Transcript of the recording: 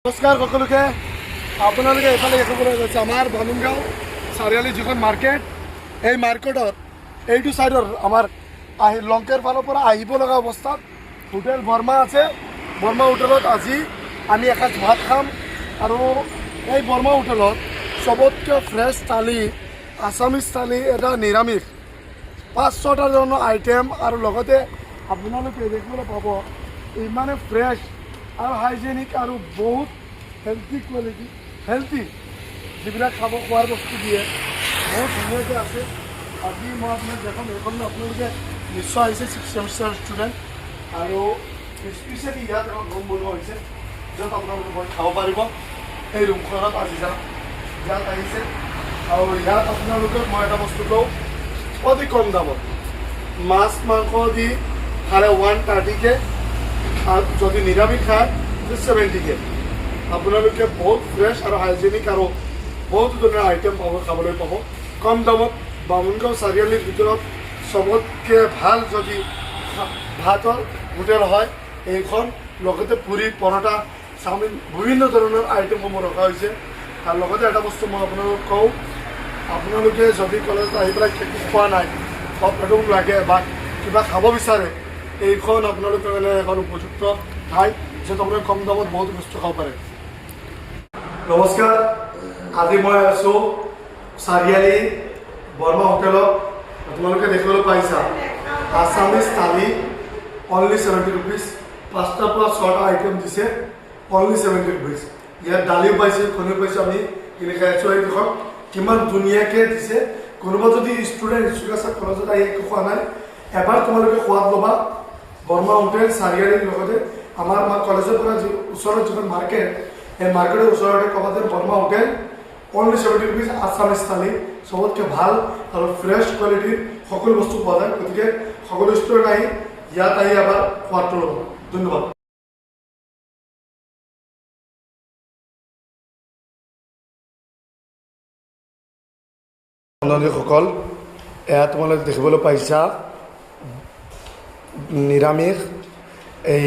নমস্কাৰ সকলোকে আপোনালোকে এইফালে দেখিবলৈ গৈছে আমাৰ বামুণগাঁও চাৰিআলি যিখন মাৰ্কেট এই মাৰ্কেটত এইটো চাইডৰ আমাৰ লংকেৰ ফালৰ পৰা আহিব লগা অৱস্থাত হোটেল বৰ্মা আছে। বৰ্মা হোটেলত আজি আমি এসাঁজ ভাত খাম আৰু এই বৰ্মা হোটেলত চবতকৈ ফ্ৰেছ থালি আছামিজ থালি এটা নিৰামিষ ৫-৬টা ধৰণৰ আইটেম আৰু লগতে আপোনালোকে দেখিবলৈ পাব ইমানে ফ্ৰেছ আৰু হাইজেনিক আৰু বহুত হেল্থি কোৱালিটি হেল্থি যিবিলাক খাব খোৱাৰ বস্তু দিয়ে বহুত ধুনীয়াকৈ আছে। আজি মই আপোনাক দেখাম এইখন আপোনালোকে নিশ্চয় আহিছে 6 ছেমিষ্টাৰ ষ্টুডেণ্ট আৰু স্পেচিয়েলি ইয়াত এখন ৰুম বনোৱা হৈছে য'ত আপোনালোকে গৈ খাব পাৰিব। এই ৰুমখনত আজি যাম ইয়াত আহিছে আৰু ইয়াত আপোনালোকে মই এটা বস্তু লওঁ অতি কম দামত মাছ মাংস দি খালে 130কে আৰু যদি নিৰামিষ খায় 70কে আপোনালোকে বহুত ফ্ৰেছ আৰু হাইজেনিক আৰু বহুত ধৰণৰ আইটেম পাব খাবলৈ পাব কম দামত। বামুণগাঁও চাৰিআলিৰ ভিতৰত চবতকৈ ভাল যদি ভাতৰ হোটেল হয় এইখন। লগতে পুৰি পৰঠা চাওমিন বিভিন্ন ধৰণৰ আইটেমসমূহ ৰখা হৈছে। আৰু লগতে এটা বস্তু মই আপোনালোকক কওঁ আপোনালোকে যদি কলেজত আহি পেলাই খোৱা নাই বা পেটক লাগে বা কিবা খাব বিচাৰে এইখন আপোনালোকৰ কাৰণে এখন উপযুক্ত ঠাই য'ত আপোনালোকে কম দামত বহুত বস্তু খাব পাৰে। নমস্কাৰ, আজি মই আছোঁ চাৰিআলি বৰ্মা হোটেলত। তোমালোকে দেখিবলৈ পাইছা আছামিজ থালি অনলি 70 ৰুপিজ। 5টাৰ পৰা 6টা আইটেম দিছে অনলি 70 ৰুপিজ। ইয়াত দালিও পাইছে কণীও পাইছোঁ আমি কিনি খাই আছোঁ। এই দুখন কিমান ধুনীয়াকৈ দিছে। কোনোবা যদি ষ্টুডেণ্ট ইচ্ছুক আছে কলেজত আহি একো খোৱা নাই এবাৰ তোমালোকে সোৱাদ ল'বা বৰ্মা হোটেল চাৰিআলিৰ লগতে আমাৰ কলেজৰ পৰা ওচৰত যিখন মাৰ্কেট এই মাৰ্কেটৰ ওচৰতে ক'বাতে Burma hotel only 70 rupees Assamese thali চবতকৈ ভাল আৰু ফ্ৰেছ কোৱালিটিৰ সকলো বস্তু পোৱা যায়। গতিকে সকলো ষ্টুডেণ্ট আহি ইয়াত আহি এবাৰ সোৱাদটো ল'ব। ধন্যবাদ। সকল এয়া তোমালোকে দেখিবলৈ পাইছা নিৰামিষ এই